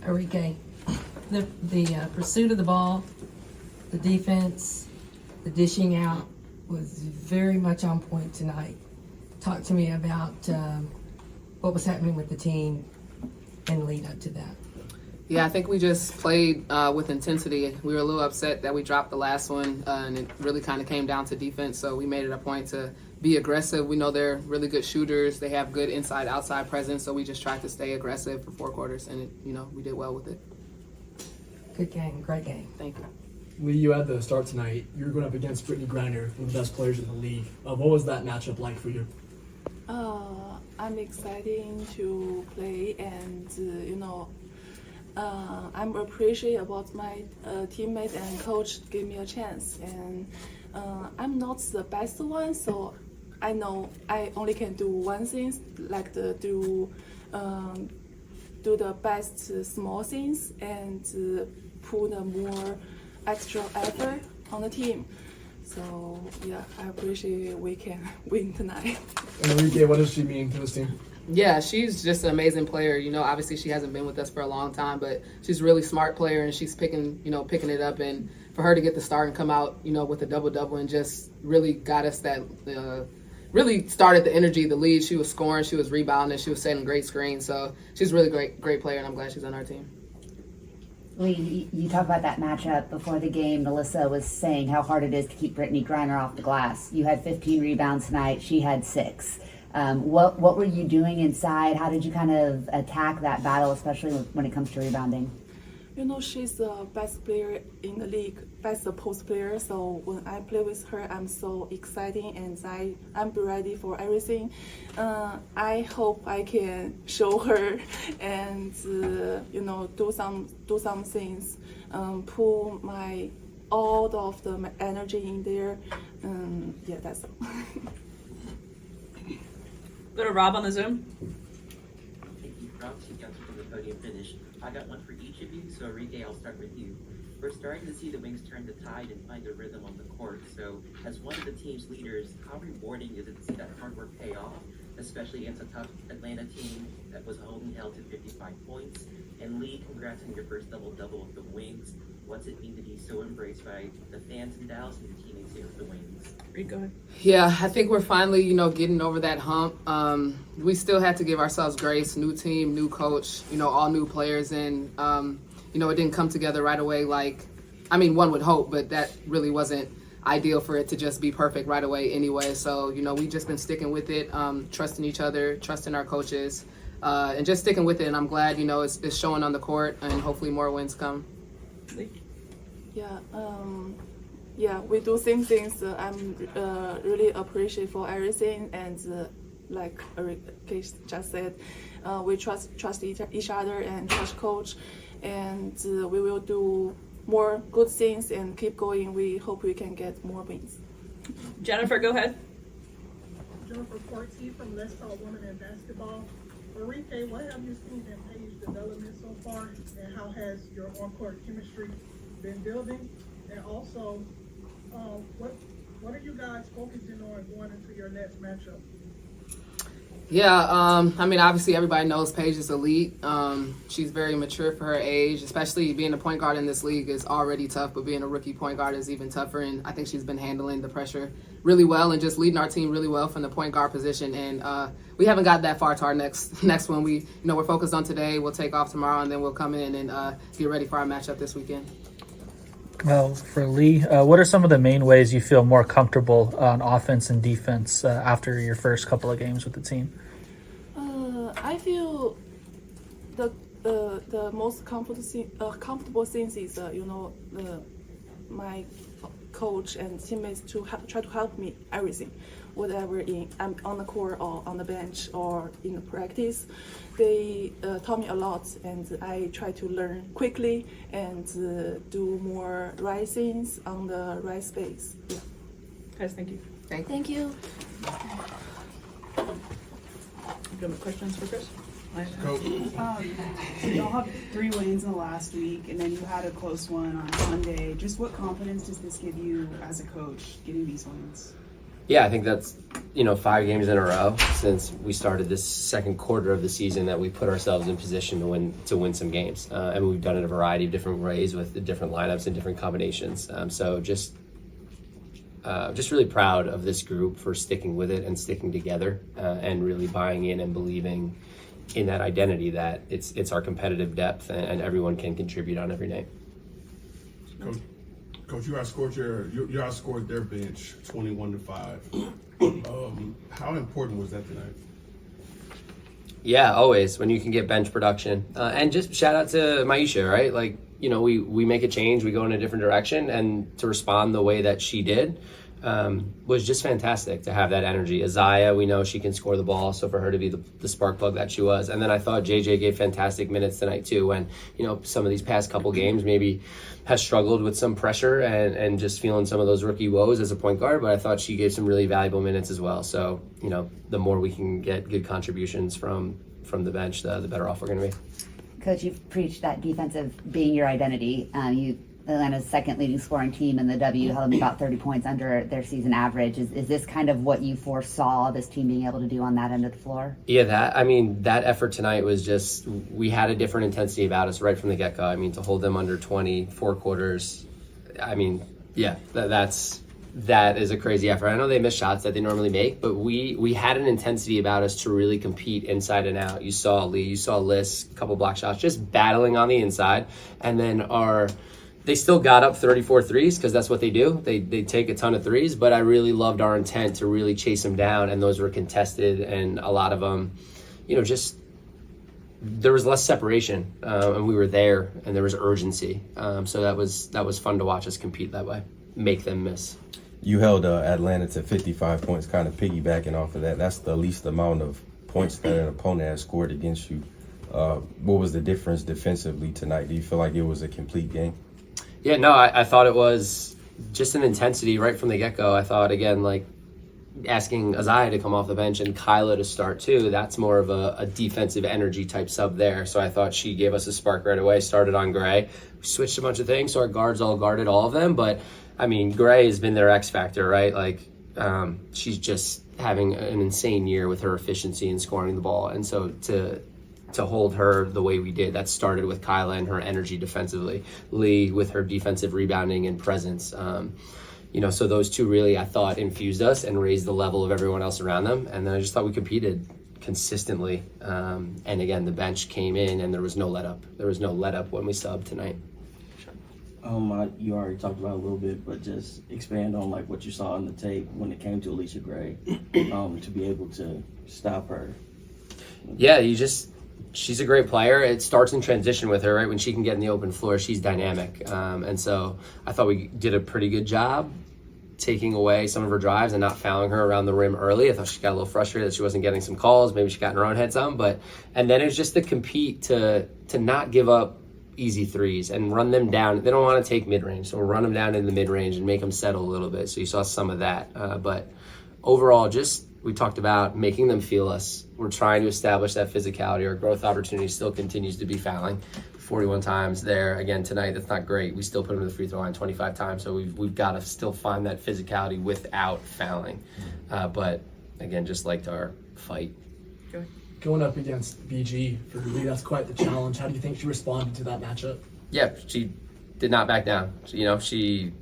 Arike, the pursuit of the ball, the defense, the dishing out was very much on point tonight. Talk to me about what was happening with the team and lead up to that. Yeah, I think we just played with intensity. We were a little upset that we dropped the last one, and it really kind of came down to defense. So we made it a point to be aggressive. We know they're really good shooters. They have good inside-outside presence. So we just tried to stay aggressive for 4 quarters, and we did well with it. Good game, great game. Thank you. Lee, you had the start tonight. You were going up against Brittany Griner, one of the best players in the league. What was that matchup like for you? I'm excited to play, and I'm appreciative about my teammate and coach give me a chance. And I'm not the best one, so I know I only can do one thing, like do the best small things and put a more extra effort on the team. So yeah, I appreciate we can win tonight. And Arike, what does she mean to this team? Yeah, she's just an amazing player. Obviously she hasn't been with us for a long time, but she's a really smart player, and she's picking it up. And for her to get the start and come out, with a double-double and just really got us that, really started the energy, the lead. She was scoring, she was rebounding, she was setting great screens. So she's a really great player, and I'm glad she's on our team. Lee, you talk about that matchup before the game. Melissa was saying how hard it is to keep Brittany Griner off the glass. You had 15 rebounds tonight. She had 6. What were you doing inside? How did you kind of attack that battle, especially when it comes to rebounding? She's the best player in the league, best post player. So when I play with her, I'm so excited, and I'm ready for everything. I hope I can show her and do some things, pull all of the energy in there. Yeah, that's all. Go to Rob on the Zoom. Thank you, Rob. She comes from the podium finish. I got one for each of you, so Arike, I'll start with you. We're starting to see the Wings turn the tide and find a rhythm on the court. So, as one of the team's leaders, how rewarding is it to see that hard work pay off, especially against a tough Atlanta team that was holding held to 55 points? And Lee, congrats on your first double-double with the Wings. What's it mean to be so embraced by the fans in Dallas and your teammates here with the Wings? Reed, go ahead. Yeah, I think we're finally, getting over that hump. We still had to give ourselves grace. New team, new coach, all new players. And, it didn't come together right away one would hope, but that really wasn't ideal for it to just be perfect right away anyway. So, we've just been sticking with it, trusting each other, trusting our coaches, and just sticking with it. And I'm glad, it's showing on the court, and hopefully more wins come. Yeah, we do same things. I'm really appreciate for everything, and like Arike just said, we trust each other and trust coach, and we will do more good things and keep going. We hope we can get more wins. Jennifer, go ahead. Jennifer Corti from Let's Talk Women in Basketball. Arike, what have you seen in Paige's development so far, and how has your on-court chemistry been building? And also, what are you guys focusing on going into your next matchup? Yeah, obviously everybody knows Paige is elite. She's very mature for her age, especially being a point guard in this league is already tough, but being a rookie point guard is even tougher. And I think she's been handling the pressure really well and just leading our team really well from the point guard position. And we haven't got that far to our next one. We're focused on today. We'll take off tomorrow, and then we'll come in and get ready for our matchup this weekend. Well, for Lee, what are some of the main ways you feel more comfortable on offense and defense after your first couple of games with the team? I feel the most comfortable things is my coach and teammates to try to help me everything, whatever I'm on the court or on the bench or in the practice. They taught me a lot, and I try to learn quickly and do more right things on the right space. Yeah. Guys, thank you. Thank you. Do you have questions for Chris? So y'all have 3 wins in the last week, and then you had a close one on Sunday. Just what confidence does this give you as a coach, getting these wins? Yeah, I think that's 5 games in a row since we started this second quarter of the season that we put ourselves in position to win some games, and we've done it a variety of different ways with the different lineups and different combinations. So just really proud of this group for sticking with it and sticking together, and really buying in and believing in that identity that it's our competitive depth and everyone can contribute on every night. Coach, you outscored their bench 21-5. How important was that tonight? Yeah, always when you can get bench production, and just shout out to Maisha, right? Like, we make a change, we go in a different direction, and to respond the way that she did was just fantastic to have that energy. Isaiah, we know she can score the ball, so for her to be the spark plug that she was. And then I thought JJ gave fantastic minutes tonight too, when some of these past couple games maybe has struggled with some pressure and just feeling some of those rookie woes as a point guard, but I thought she gave some really valuable minutes as well. So the more we can get good contributions from the bench, the better off we're going to be. Coach, you've preached that defensive being your identity. Atlanta's second leading scoring team in the W, held them about 30 points under their season average. Is this kind of what you foresaw this team being able to do on that end of the floor? Yeah, that effort tonight was just, we had a different intensity about us right from the get-go. To hold them under 20, 4 quarters, that is a crazy effort. I know they miss shots that they normally make, but we had an intensity about us to really compete inside and out. You saw Lee, you saw Liz, a couple block shots, just battling on the inside, and then they still got up 34 threes because that's what they do. They take a ton of threes, but I really loved our intent to really chase them down, and those were contested, and a lot of them, just there was less separation, and we were there, and there was urgency. So that was fun to watch us compete that way, make them miss. You held Atlanta to 55 points, kind of piggybacking off of that. That's the least amount of points that an opponent has scored against you. What was the difference defensively tonight? Do you feel like it was a complete game? Yeah, no, I thought it was just an intensity right from the get-go. I thought, again, like asking Isaiah to come off the bench and Kyla to start too, that's more of a defensive energy type sub there. So I thought she gave us a spark right away, started on Gray. We switched a bunch of things, so our guards all guarded all of them. But, Gray has been their X factor, right? Like, she's just having an insane year with her efficiency in scoring the ball. And so to hold her the way we did, that started with Kyla and her energy defensively. Lee with her defensive rebounding and presence. So those two really, I thought, infused us and raised the level of everyone else around them. And then I just thought we competed consistently. And again, the bench came in and there was no let up. There was no let up when we subbed tonight. You already talked about it a little bit, but just expand on like what you saw on the tape when it came to Alicia Gray, to be able to stop her. Yeah, she's a great player. It starts in transition with her, right? When she can get in the open floor, she's dynamic. And so I thought we did a pretty good job taking away some of her drives and not fouling her around the rim early. I thought she got a little frustrated that she wasn't getting some calls. Maybe she got in her own head some, and then it was just to compete to not give up easy threes and run them down. They don't want to take mid-range, so we'll run them down in the mid-range and make them settle a little bit. So you saw some of that. But overall, we talked about making them feel us. We're trying to establish that physicality. Our growth opportunity still continues to be fouling. 41 times there. Again, tonight, that's not great. We still put them to the free throw line 25 times, so we've got to still find that physicality without fouling. But again, just liked our fight. Going up against BG for Lee, that's quite the challenge. How do you think she responded to that matchup? Yeah, she did not back down. She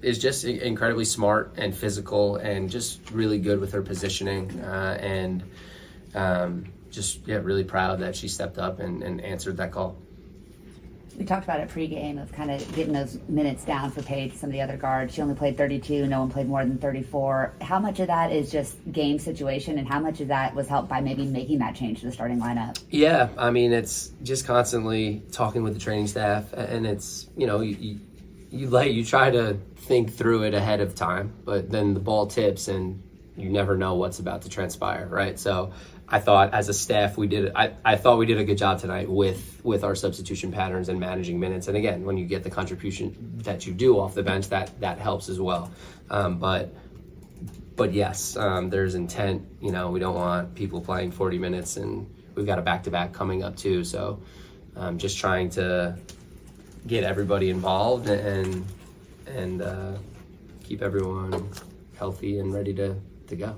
is just incredibly smart and physical and just really good with her positioning, and really proud that she stepped up and answered that call. We talked about it pregame of kind of getting those minutes down for Paige, some of the other guards. She only played 32. No one played more than 34. How much of that is just game situation, and how much of that was helped by maybe making that change to the starting lineup? Yeah, it's just constantly talking with the training staff, and it's, you try to think through it ahead of time, but then the ball tips and you never know what's about to transpire, right? So I thought as a staff I thought we did a good job tonight with our substitution patterns and managing minutes. And again, when you get the contribution that you do off the bench, that helps as well. But yes, there's intent. We don't want people playing 40 minutes, and we've got a back-to-back coming up too. So just trying to get everybody involved and keep everyone healthy and ready to to go.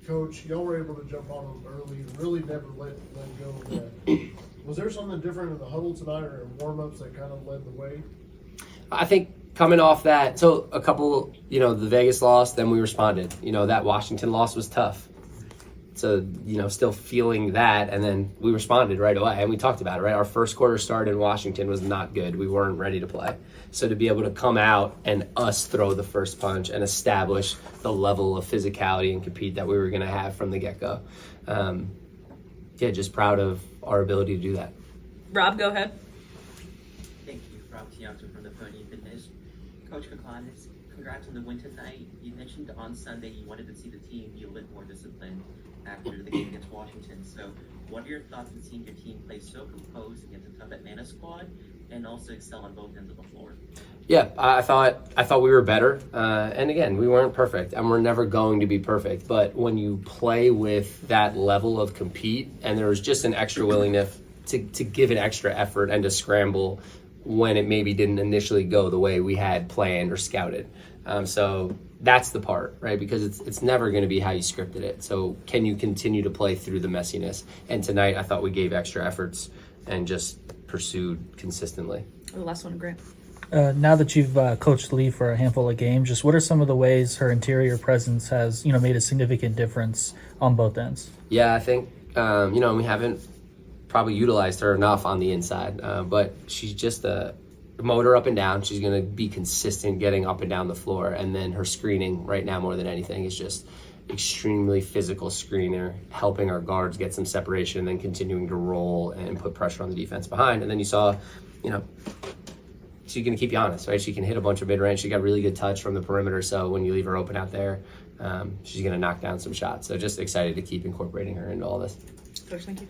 Coach, y'all were able to jump on them early and really never let go of that. Was there something different in the huddle tonight or in warm-ups that kind of led the way? I think coming off that, so a couple, the Vegas loss, then we responded. That Washington loss was tough. So, still feeling that, and then we responded right away. And we talked about it, right? Our first quarter start in Washington was not good. We weren't ready to play. So to be able to come out and us throw the first punch and establish the level of physicality and compete that we were going to have from the get-go. Just proud of our ability to do that. Rob, go ahead. Thank you, Rob Tianto from the Podium Fitness. Coach Koclanes, congrats on the win tonight. You mentioned on Sunday you wanted to see the team be a bit more disciplined after the game against Washington. So what are your thoughts on seeing your team play so composed against a tough Atlanta squad and also excel on both ends of the floor? Yeah, I thought we were better. And again, we weren't perfect, and we're never going to be perfect. But when you play with that level of compete, and there was just an extra willingness to give an extra effort and to scramble when it maybe didn't initially go the way we had planned or scouted. So that's the part, right? Because it's never going to be how you scripted it. So can you continue to play through the messiness? And tonight, I thought we gave extra efforts and just pursued consistently. The last one, Grant. Now that you've coached Li for a handful of games, just what are some of the ways her interior presence has, made a significant difference on both ends? Yeah, I think, we haven't probably utilized her enough on the inside, but she's just a motor up and down. She's going to be consistent getting up and down the floor. And then her screening right now, more than anything, is just extremely physical screener, helping our guards get some separation and then continuing to roll and put pressure on the defense behind. And then you saw, she's going to keep you honest, right? She can hit a bunch of mid-range. She got really good touch from the perimeter. So when you leave her open out there, she's going to knock down some shots. So just excited to keep incorporating her into all this. Coach, thank you.